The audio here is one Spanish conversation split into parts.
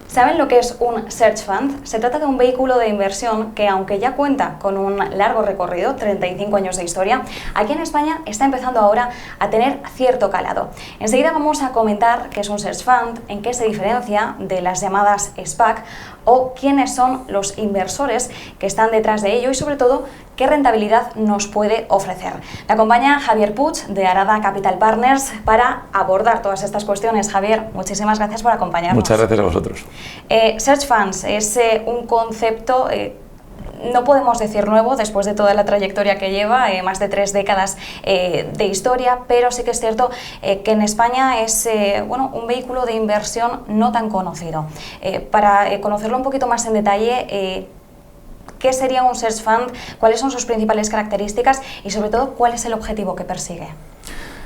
¿Saben lo que es un Search Fund? Se trata de un vehículo de inversión que, aunque ya cuenta con un largo recorrido, 35 años de historia, aquí en España está empezando ahora a tener cierto calado. Enseguida vamos a comentar qué es un Search Fund, en qué se diferencia de las llamadas SPAC o quiénes son los inversores que están detrás de ello y, sobre todo, qué rentabilidad nos puede ofrecer. Me acompaña Javier Puig, de Arada Capital Partners, para abordar todas estas cuestiones. Javier, muchísimas gracias por acompañarnos. Muchas gracias a vosotros. Search Funds es un concepto, no podemos decir nuevo, después de toda la trayectoria que lleva, más de 3 décadas de historia, pero sí que es cierto que en España es un vehículo de inversión no tan conocido. Para conocerlo un poquito más en detalle, ¿qué sería un Search Fund? ¿Cuáles son sus principales características? Y sobre todo, ¿cuál es el objetivo que persigue?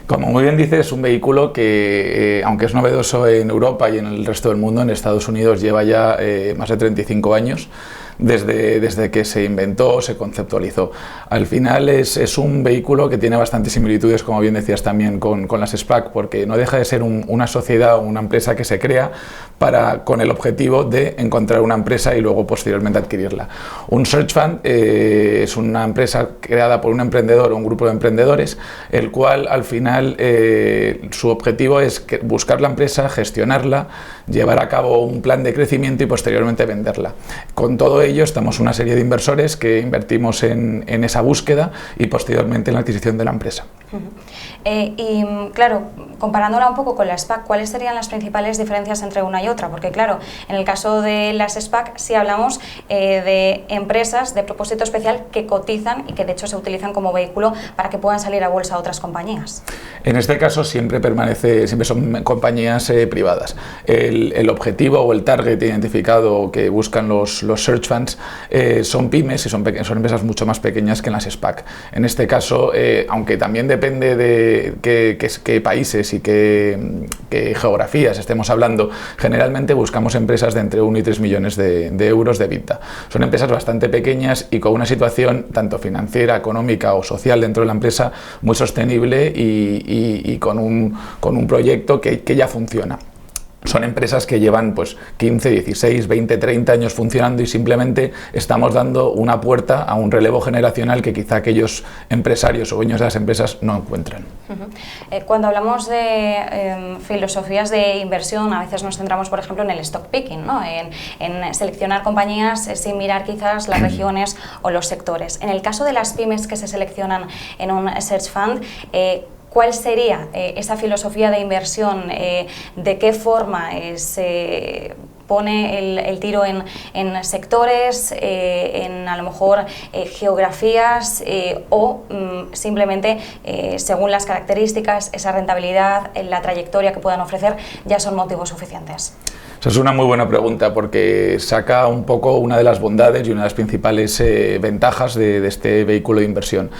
Como muy bien dices, es un vehículo que, aunque es novedoso en Europa y en el resto del mundo, en Estados Unidos lleva ya más de 35 años. Desde que se inventó, se conceptualizó. Al final es un vehículo que tiene bastantes similitudes, como bien decías también, con las SPAC, porque no deja de ser una sociedad o una empresa que se crea con el objetivo de encontrar una empresa y luego posteriormente adquirirla. Un Search Fund es una empresa creada por un emprendedor o un grupo de emprendedores, el cual al final su objetivo es buscar la empresa, gestionarla, llevar a cabo un plan de crecimiento y posteriormente venderla. Con todo ello estamos una serie de inversores que invertimos en esa búsqueda y posteriormente en la adquisición de la empresa. Y claro, comparándola un poco con la SPAC, ¿cuáles serían las principales diferencias entre una y otra? Porque claro, en el caso de las SPAC sí hablamos de empresas de propósito especial que cotizan y que de hecho se utilizan como vehículo para que puedan salir a bolsa a otras compañías. En este caso siempre son compañías privadas. El objetivo o el target identificado que buscan los Search Funds son pymes y son empresas mucho más pequeñas que en las SPAC. En este caso, aunque también depende de qué países y qué geografías estemos hablando, generalmente buscamos empresas de entre 1 y 3 millones de euros de EBITDA. Son empresas bastante pequeñas y con una situación tanto financiera, económica o social dentro de la empresa muy sostenible y con un proyecto que ya funciona. Son empresas que llevan 15, 16, 20, 30 años funcionando y simplemente estamos dando una puerta a un relevo generacional que quizá aquellos empresarios o dueños de las empresas no encuentran. Cuando hablamos de filosofías de inversión, a veces nos centramos, por ejemplo, en el stock picking, ¿no? en seleccionar compañías sin mirar quizás las regiones o los sectores. En el caso de las pymes que se seleccionan en un Search Fund, ¿cuál sería esa filosofía de inversión? ¿De qué forma se pone el tiro en sectores, en a lo mejor geografías o simplemente según las características, esa rentabilidad, la trayectoria que puedan ofrecer ya son motivos suficientes? Esa es una muy buena pregunta porque saca un poco una de las bondades y una de las principales ventajas de este vehículo de inversión.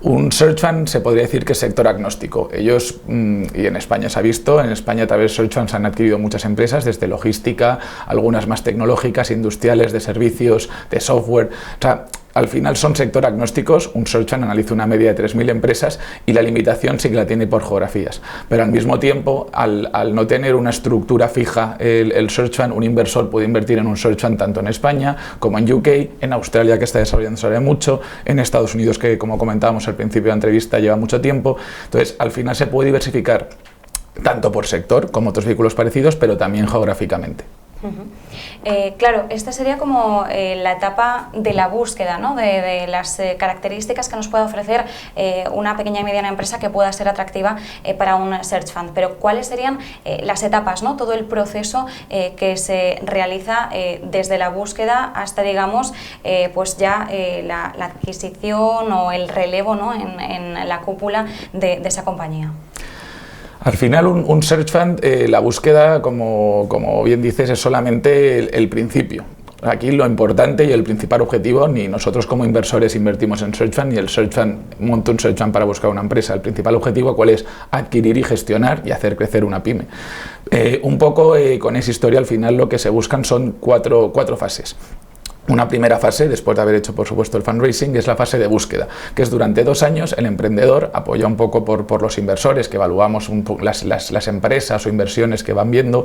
Un Search Fund se podría decir que es sector agnóstico. Ellos, y en España se ha visto, en España a través de Search Funds han adquirido muchas empresas, desde logística, algunas más tecnológicas, industriales, de servicios, de software. O sea, al final son sector agnósticos. Un Search Fund analiza una media de 3.000 empresas y la limitación sí que la tiene por geografías. Pero al mismo tiempo, al no tener una estructura fija el Search Fund, un inversor puede invertir en un Search Fund tanto en España como en UK, en Australia, que está desarrollándose ahora mucho, en Estados Unidos, que como comentábamos al principio de la entrevista lleva mucho tiempo. Entonces, al final se puede diversificar tanto por sector como otros vehículos parecidos, pero también geográficamente. Claro, esta sería como la etapa de la búsqueda, ¿no? de las características que nos puede ofrecer una pequeña y mediana empresa que pueda ser atractiva para un Search Fund. Pero ¿cuáles serían las etapas, ¿no? Todo el proceso que se realiza desde la búsqueda hasta, digamos, pues ya la adquisición o el relevo, ¿no? en la cúpula de esa compañía? Al final un Search Fund, la búsqueda, como bien dices, es solamente el principio. Aquí lo importante y el principal objetivo, ni nosotros como inversores invertimos en Search Fund, ni el Search Fund monta un Search Fund para buscar una empresa. El principal objetivo, ¿cuál es? Adquirir y gestionar y hacer crecer una pyme. Un poco con esa historia, al final lo que se buscan son cuatro fases. Una primera fase, después de haber hecho por supuesto el fundraising, es la fase de búsqueda, que es durante 2 años el emprendedor, apoya un poco por los inversores, que evaluamos las empresas o inversiones que van viendo,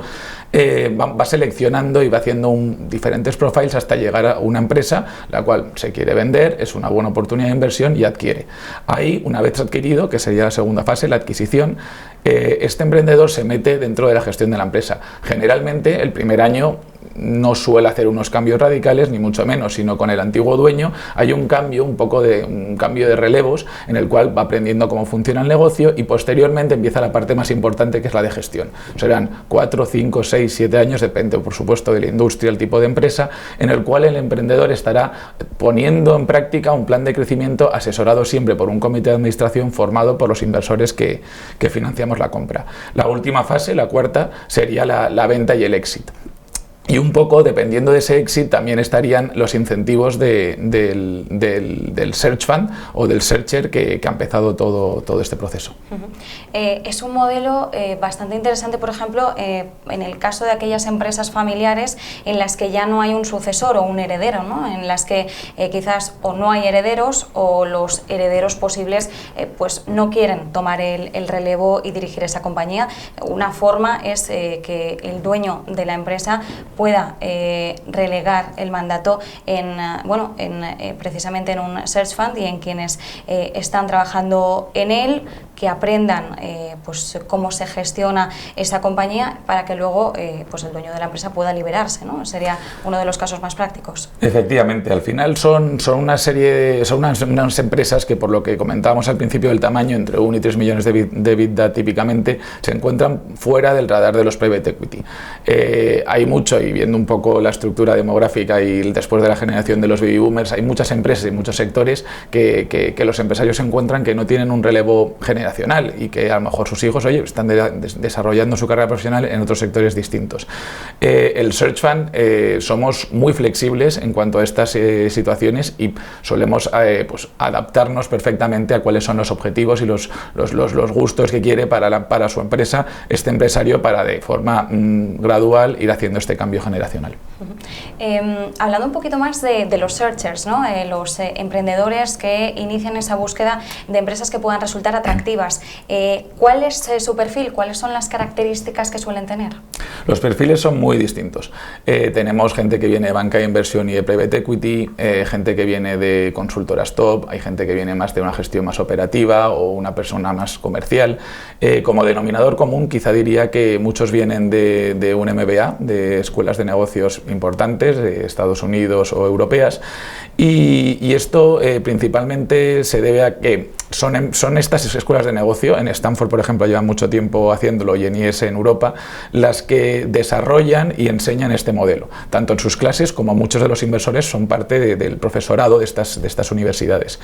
va seleccionando y va haciendo diferentes profiles hasta llegar a una empresa la cual se quiere vender, es una buena oportunidad de inversión y adquiere. Ahí, una vez adquirido, que sería la segunda fase, la adquisición, este emprendedor se mete dentro de la gestión de la empresa. Generalmente el primer año no suele hacer unos cambios radicales, ni mucho menos, sino con el antiguo dueño hay un cambio, un cambio de relevos en el cual va aprendiendo cómo funciona el negocio y posteriormente empieza la parte más importante, que es la de gestión. Serán 4, 5, 6, 7 años, depende por supuesto de la industria, el tipo de empresa, en el cual el emprendedor estará poniendo en práctica un plan de crecimiento asesorado siempre por un comité de administración formado por los inversores que financiamos la compra. La última fase, la cuarta, sería la venta y el exit. Y un poco, dependiendo de ese exit, también estarían los incentivos del Search Fund o del Searcher que ha empezado todo este proceso. Es un modelo bastante interesante, por ejemplo, en el caso de aquellas empresas familiares en las que ya no hay un sucesor o un heredero, ¿no? En las que quizás o no hay herederos o los herederos posibles pues no quieren tomar el relevo y dirigir esa compañía. Una forma es que el dueño de la empresa pueda relegar el mandato precisamente en un search fund y en quienes están trabajando en él, que aprendan pues cómo se gestiona esa compañía para que luego pues el dueño de la empresa pueda liberarse, ¿no? Sería uno de los casos más prácticos. Efectivamente, al final son unas empresas que, por lo que comentábamos al principio del tamaño, entre 1 y 3 millones de EBITDA típicamente, se encuentran fuera del radar de los private equity. Hay mucho, y viendo un poco la estructura demográfica y después de la generación de los baby boomers, hay muchas empresas y muchos sectores que los empresarios se encuentran que no tienen un relevo generacional y que a lo mejor sus hijos, están desarrollando su carrera profesional en otros sectores distintos. El Search Fund somos muy flexibles en cuanto a estas situaciones y solemos pues adaptarnos perfectamente a cuáles son los objetivos y los gustos que quiere para su empresa este empresario, para de forma gradual ir haciendo este cambio generacional. Hablando un poquito más de los searchers, ¿no? Los emprendedores que inician esa búsqueda de empresas que puedan resultar atractivas, ¿cuál es su perfil? ¿Cuáles son las características que suelen tener? Los perfiles son muy distintos. Tenemos gente que viene de banca de inversión y de private equity, gente que viene de consultoras top, hay gente que viene más de una gestión más operativa o una persona más comercial. Como denominador común, quizá diría que muchos vienen de un MBA, de escuelas de negocios importantes, de Estados Unidos o europeas, y esto principalmente se debe a que son estas escuelas de negocio, en Stanford por ejemplo llevan mucho tiempo haciéndolo y en IES en Europa, las que desarrollan y enseñan este modelo, tanto en sus clases como muchos de los inversores son parte del profesorado de estas universidades.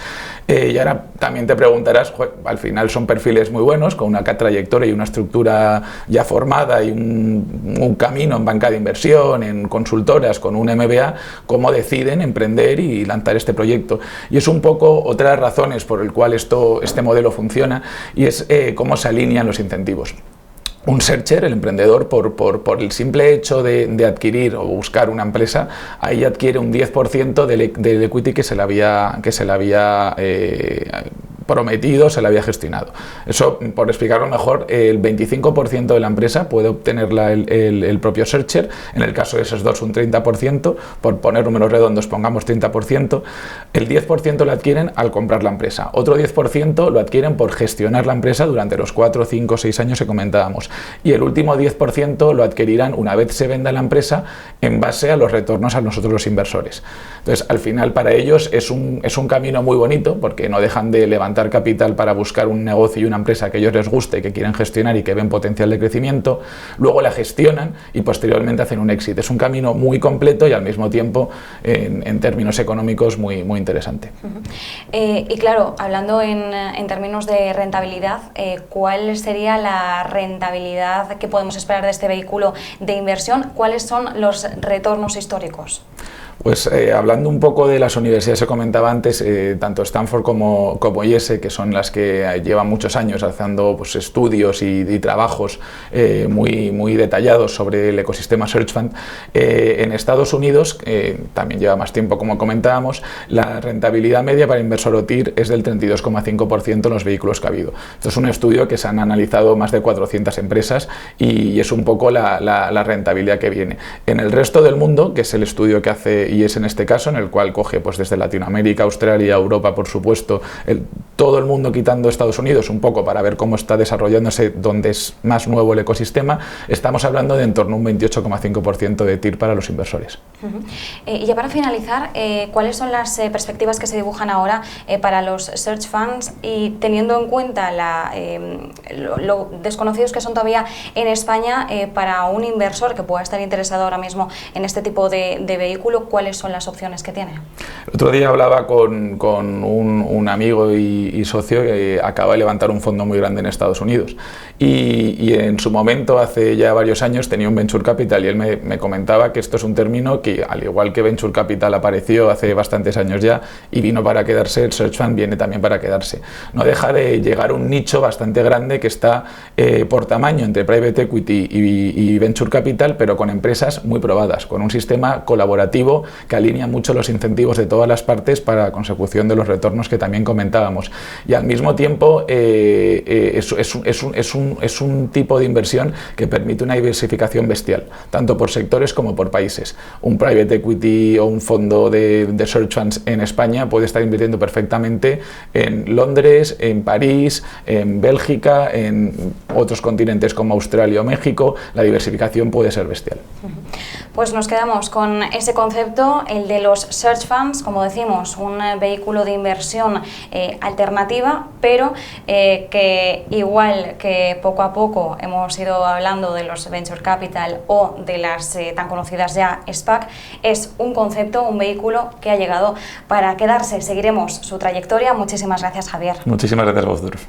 Y ahora también te preguntarás, al final son perfiles muy buenos, con una trayectoria y una estructura ya formada y un camino en banca de inversión, en consultoras, con un MBA, cómo deciden emprender y lanzar este proyecto. Y es un poco otra de las razones por el cual este modelo funciona, y es cómo se alinean los incentivos. Un searcher, el emprendedor, por el simple hecho de adquirir o buscar una empresa, ahí adquiere un 10% del equity que se le había prometido, se le había gestionado. Eso, por explicarlo mejor, el 25% de la empresa puede obtenerla el propio searcher, en el caso de esos dos un 30%, por poner números redondos pongamos 30%, el 10% lo adquieren al comprar la empresa, otro 10% lo adquieren por gestionar la empresa durante los 4, 5, 6 años que comentábamos, y el último 10% lo adquirirán una vez se venda la empresa en base a los retornos a nosotros los inversores. Entonces, al final para ellos es un camino muy bonito, porque no dejan de levantar capital para buscar un negocio y una empresa que a ellos les guste, que quieren gestionar y que ven potencial de crecimiento, luego la gestionan y posteriormente hacen un éxito. Es un camino muy completo y al mismo tiempo en términos económicos muy interesante. Y claro, hablando en términos de rentabilidad, ¿cuál sería la rentabilidad que podemos esperar de este vehículo de inversión? ¿Cuáles son los retornos históricos? Pues hablando un poco de las universidades que comentaba antes, tanto Stanford como IESE, que son las que llevan muchos años haciendo pues, estudios y trabajos muy detallados sobre el ecosistema Search Fund, en Estados Unidos, también lleva más tiempo como comentábamos, la rentabilidad media para inversor OTIR es del 32,5% en los vehículos que ha habido. Esto es un estudio que se han analizado más de 400 empresas y es un poco la rentabilidad que viene. En el resto del mundo, que es el estudio que hace IES en este caso, en el cual coge pues desde Latinoamérica, Australia, Europa, por supuesto, todo el mundo quitando Estados Unidos un poco para ver cómo está desarrollándose donde es más nuevo el ecosistema, estamos hablando de en torno a un 28,5% de TIR para los inversores. Y ya para finalizar, ¿cuáles son las perspectivas que se dibujan ahora para los search funds y teniendo en cuenta lo desconocidos que son todavía en España para un inversor que pueda estar interesado ahora mismo en este tipo de vehículo? ¿Cuáles son las opciones que tiene? El otro día hablaba con un amigo y socio que acaba de levantar un fondo muy grande en Estados Unidos y en su momento, hace ya varios años, tenía un Venture Capital y él me comentaba que esto es un término que, al igual que Venture Capital apareció hace bastantes años ya y vino para quedarse, el Search Fund viene también para quedarse. No deja de llegar un nicho bastante grande que está por tamaño entre Private Equity y Venture Capital, pero con empresas muy probadas, con un sistema colaborativo que alinea mucho los incentivos de todas las partes para la consecución de los retornos que también comentábamos. Y al mismo tiempo es un tipo de inversión que permite una diversificación bestial, tanto por sectores como por países. Un Private Equity o un fondo de Search Funds en España puede estar invirtiendo perfectamente en Londres, en París, en Bélgica, en otros continentes como Australia o México. La diversificación puede ser bestial. Pues nos quedamos con ese concepto, el de los Search Funds, como decimos, un vehículo de inversión alternativa, pero que igual que poco a poco hemos ido hablando de los Venture Capital o de las tan conocidas ya SPAC, es un concepto, un vehículo que ha llegado para quedarse. Seguiremos su trayectoria. Muchísimas gracias, Javier. Muchísimas gracias a vosotros.